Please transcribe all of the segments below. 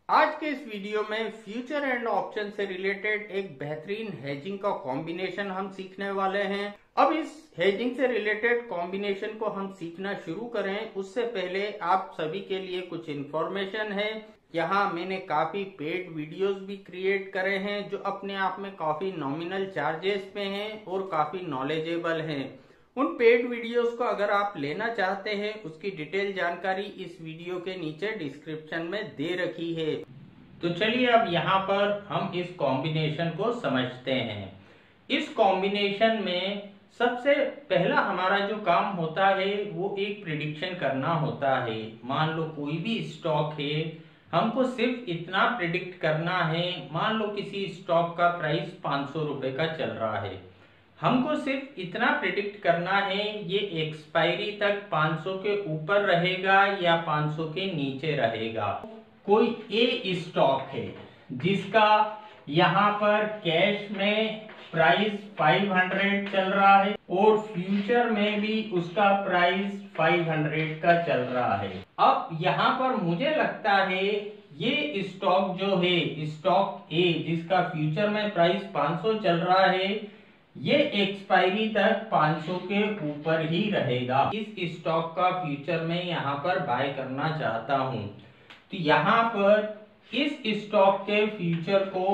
आज के इस वीडियो में फ्यूचर एंड ऑप्शन से रिलेटेड एक बेहतरीन हेजिंग का कॉम्बिनेशन हम सीखने वाले हैं। अब इस हेजिंग से रिलेटेड कॉम्बिनेशन को हम सीखना शुरू करें उससे पहले आप सभी के लिए कुछ इन्फॉर्मेशन है। यहाँ मैंने काफी पेड वीडियोस भी क्रिएट करे हैं जो अपने आप में काफी नॉमिनल चार्जेस पे हैं और काफी नॉलेजेबल हैं। उन पेड वीडियोस को अगर आप लेना चाहते हैं उसकी डिटेल जानकारी इस वीडियो के नीचे डिस्क्रिप्शन में दे रखी है। तो चलिए अब यहाँ पर हम इस कॉम्बिनेशन को समझते हैं। इस कॉम्बिनेशन में सबसे पहला हमारा जो काम होता है वो एक प्रिडिक्शन करना होता है। मान लो कोई भी स्टॉक है, हमको सिर्फ इतना प्रिडिक्ट करना है। मान लो किसी स्टॉक का प्राइस 500 रुपए का चल रहा है, हमको सिर्फ इतना प्रिडिक्ट करना है ये एक्सपायरी तक 500 के ऊपर रहेगा या 500 के नीचे रहेगा। कोई ए स्टॉक है जिसका यहाँ पर कैश में प्राइस 500 चल रहा है और फ्यूचर में भी उसका प्राइस 500 का चल रहा है। अब यहाँ पर मुझे लगता है ये स्टॉक जो है, स्टॉक ए जिसका फ्यूचर में प्राइस 500 चल रहा है, ये एक्सपायरी तक 500 के ऊपर ही रहेगा। इस स्टॉक का फ्यूचर में यहाँ पर बाय करना चाहता हूँ, तो यहाँ पर इस स्टॉक के फ्यूचर को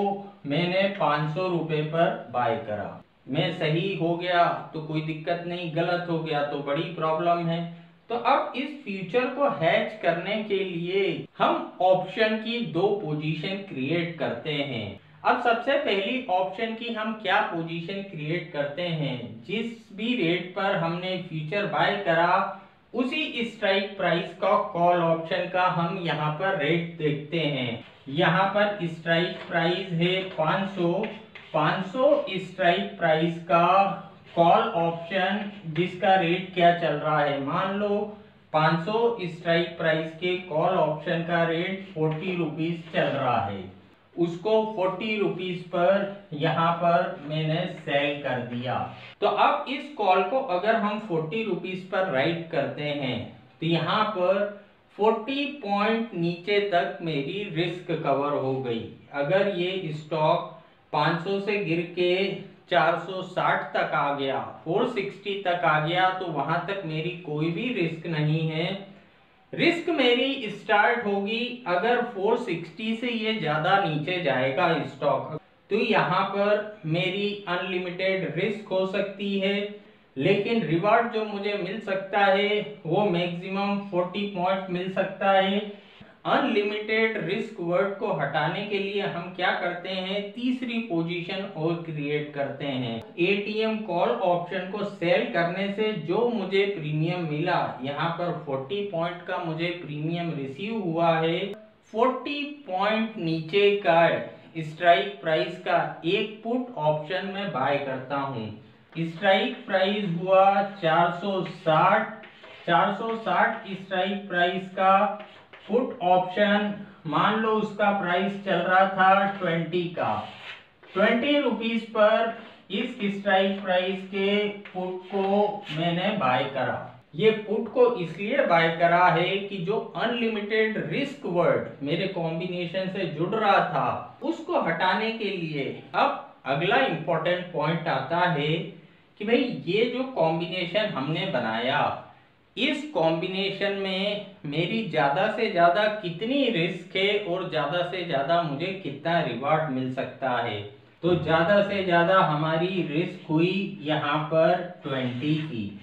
मैंने 500 रुपए पर बाय करा। मैं सही हो गया तो कोई दिक्कत नहीं, गलत हो गया तो बड़ी प्रॉब्लम है। तो अब इस फ्यूचर को हैच करने के लिए हम ऑप्शन की दो पोजीशन क्रिएट करते हैं। अब सबसे पहली ऑप्शन की हम क्या पोजीशन क्रिएट करते हैं, जिस भी रेट पर हमने फ्यूचर बाय करा उसी स्ट्राइक प्राइस का कॉल ऑप्शन का हम यहाँ पर रेट देखते हैं। यहाँ पर स्ट्राइक प्राइस है 500 स्ट्राइक प्राइस का कॉल ऑप्शन जिसका रेट क्या चल रहा है। मान लो 500 स्ट्राइक प्राइस के कॉल ऑप्शन का रेट 40 रुपीज चल रहा है, उसको 40 रुपीज पर यहाँ पर मैंने सेल कर दिया। तो अब इस कॉल को अगर हम 40 रुपीज पर राइट करते हैं तो यहाँ पर 40 पॉइंट नीचे तक मेरी रिस्क कवर हो गई। अगर ये स्टॉक 500 से गिर के 460 तक आ गया, 460 तक आ गया, तो वहां तक मेरी कोई भी रिस्क नहीं है। रिस्क मेरी स्टार्ट होगी अगर 460 से ये ज्यादा नीचे जाएगा स्टॉक, तो यहाँ पर मेरी अनलिमिटेड रिस्क हो सकती है, लेकिन रिवार्ड जो मुझे मिल सकता है वो मैक्सिमम 40 पॉइंट मिल सकता है। अनलिमिटेड रिस्क वर्ड को हटाने के लिए हम क्या करते हैं, तीसरी पोजीशन और क्रिएट करते हैं। एटीएम कॉल ऑप्शन को सेल करने से जो मुझे प्रीमियम मिला, यहाँ पर 40 पॉइंट का मुझे प्रीमियम रिसीव हुआ है। 40 पॉइंट नीचे का स्ट्राइक प्राइस का एक पुट ऑप्शन में बाय करता हूँ। स्ट्राइक प्राइस हुआ 460 स्ट्राइक प्राइस का पुट ऑप्शन, मान लो उसका प्राइस चल रहा था 20 का, 20 रुपीज पर इस स्ट्राइक प्राइस के पुट को मैंने बाय करा। ये पुट को इसलिए बाय करा है कि जो अनलिमिटेड रिस्क वर्ड मेरे कॉम्बिनेशन से जुड़ रहा था उसको हटाने के लिए। अब अगला इंपॉर्टेंट पॉइंट आता है कि भाई ये जो कॉम्बिनेशन हमने बनाया, इस कॉम्बिनेशन में मेरी ज्यादा से ज्यादा कितनी रिस्क है और ज्यादा से ज्यादा मुझे कितना रिवार्ड मिल सकता है। तो ज्यादा से ज्यादा हमारी रिस्क हुई यहाँ पर 20 की।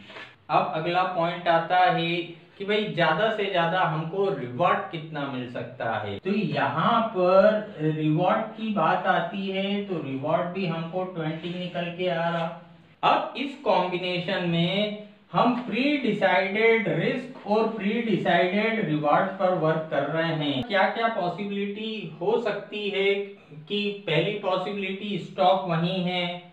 अब अगला पॉइंट आता है कि भाई ज्यादा से ज्यादा हमको रिवार्ड कितना मिल सकता है। तो यहाँ पर रिवार्ड की बात आती है, तो रिवार्ड भी हमको 20 निकल के आ रहा। अब इस कॉम्बिनेशन में हम प्री डिसाइडेड रिस्क और प्री डिसाइडेड रिवार्ड पर वर्क कर रहे हैं। क्या क्या पॉसिबिलिटी हो सकती है कि पहली पॉसिबिलिटी स्टॉक वही है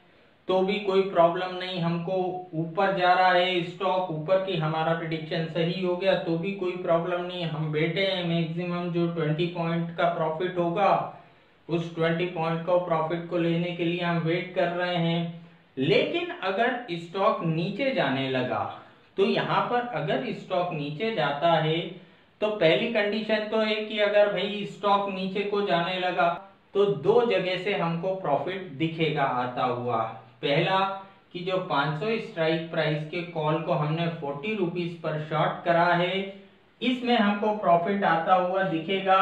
तो भी कोई प्रॉब्लम नहीं, हमको ऊपर जा रहा है स्टॉक, ऊपर की हमारा प्रेडिक्शन सही हो गया तो भी कोई प्रॉब्लम नहीं, हम बैठे हैं मैक्सिमम जो 20 पॉइंट का प्रॉफिट होगा उस 20 पॉइंट का प्रॉफिट को लेने के लिए हम वेट कर रहे हैं। लेकिन अगर स्टॉक नीचे जाने लगा, तो यहाँ पर अगर स्टॉक नीचे जाता है तो पहली कंडीशन तो है कि अगर भाई स्टॉक नीचे को जाने लगा तो दो जगह से हमको प्रॉफिट दिखेगा आता हुआ। पहला कि जो 500 स्ट्राइक प्राइस के कॉल को हमने 40 रुपीज पर शॉर्ट करा है, इसमें हमको प्रॉफिट आता हुआ दिखेगा,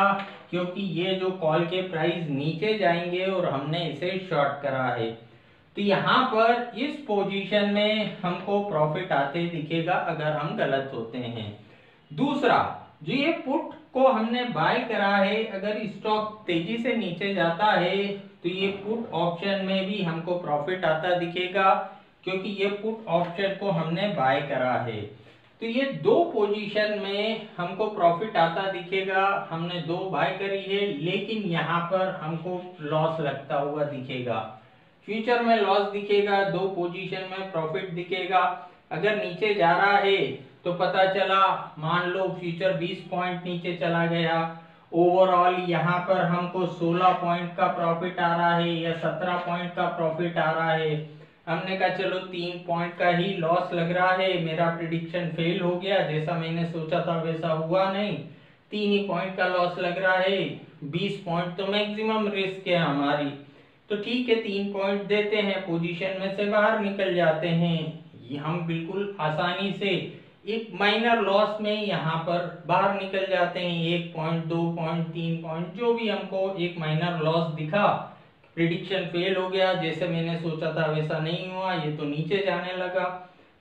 क्योंकि ये जो कॉल के प्राइस नीचे जाएंगे और हमने इसे शॉर्ट करा है। तो यहाँ पर इस पोजीशन में हमको प्रॉफिट आते दिखेगा अगर हम गलत होते हैं। दूसरा, जो ये पुट को हमने बाय करा है, अगर स्टॉक तेजी से नीचे जाता है तो ये पुट ऑप्शन में भी हमको प्रॉफिट आता दिखेगा, क्योंकि ये पुट ऑप्शन को हमने बाय करा है। तो ये दो पोजीशन में हमको प्रॉफिट आता दिखेगा। हमने दो बाय करी है, लेकिन यहाँ पर हमको लॉस लगता हुआ दिखेगा। फ्यूचर में लॉस दिखेगा, दो पोजीशन में प्रॉफिट दिखेगा। अगर नीचे जा रहा है तो पता चला, मान लो फ्यूचर 20 पॉइंट नीचे चला गया, ओवरऑल यहाँ पर हमको 16 पॉइंट का प्रॉफिट आ रहा है या 17 पॉइंट का प्रॉफिट आ रहा है। हमने कहा चलो 3 पॉइंट का ही लॉस लग रहा है, मेरा प्रिडिक्शन फेल हो गया, जैसा मैंने सोचा था वैसा हुआ नहीं, 3 ही पॉइंट का लॉस लग रहा है, 20 पॉइंट तो मैक्सिमम रिस्क है हमारी, तो ठीक है 3 पॉइंट देते हैं, पोजीशन में से बाहर निकल जाते हैं। ये हम बिल्कुल आसानी से एक माइनर लॉस में यहाँ पर बाहर निकल जाते हैं। 1 पॉइंट, 2 पॉइंट, 3 पॉइंट, जो भी हमको एक माइनर लॉस दिखा, प्रिडिक्शन फेल हो गया, जैसे मैंने सोचा था वैसा नहीं हुआ, ये तो नीचे जाने लगा।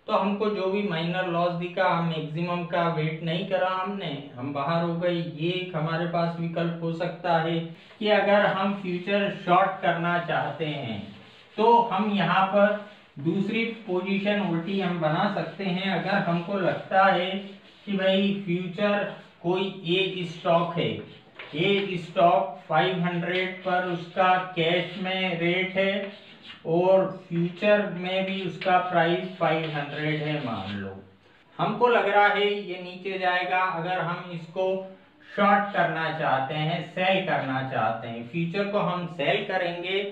तो हमको जो भी माइनर लॉस दिखा, हम मैक्सिमम का वेट नहीं करा हमने, हम बाहर हो गए। ये एक हमारे पास विकल्प हो सकता है कि अगर हम फ्यूचर शॉर्ट करना चाहते हैं तो हम यहाँ पर दूसरी पोजीशन उल्टी हम बना सकते हैं। अगर हमको लगता है कि भाई फ्यूचर कोई एक स्टॉक है, एक स्टॉक 500 पर उसका कैश में रेट है और फ्यूचर में भी उसका प्राइस 500 है, मान लो हमको लग रहा है ये नीचे जाएगा। अगर हम इसको शॉर्ट करना चाहते हैं, सेल करना चाहते हैं, फ्यूचर को हम सेल करेंगे,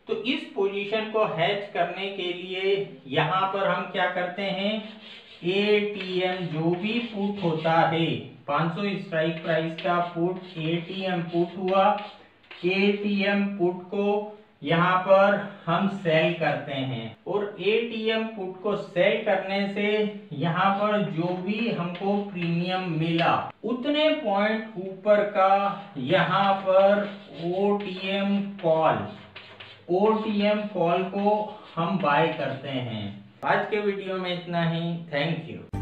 तो इस पोजीशन को हैच करने के लिए यहाँ पर हम क्या करते हैं, एटीएम जो भी पुट होता है, 500 स्ट्राइक प्राइस का पुट, एटीएम पुट हुआ, एटीएम पुट को यहाँ पर हम सेल करते हैं और एटीएम पुट को सेल करने से यहाँ पर जो भी हमको प्रीमियम मिला उतने पॉइंट ऊपर का यहाँ पर ओटीएम कॉल को हम बाय करते हैं। आज के वीडियो में इतना ही। Thank you.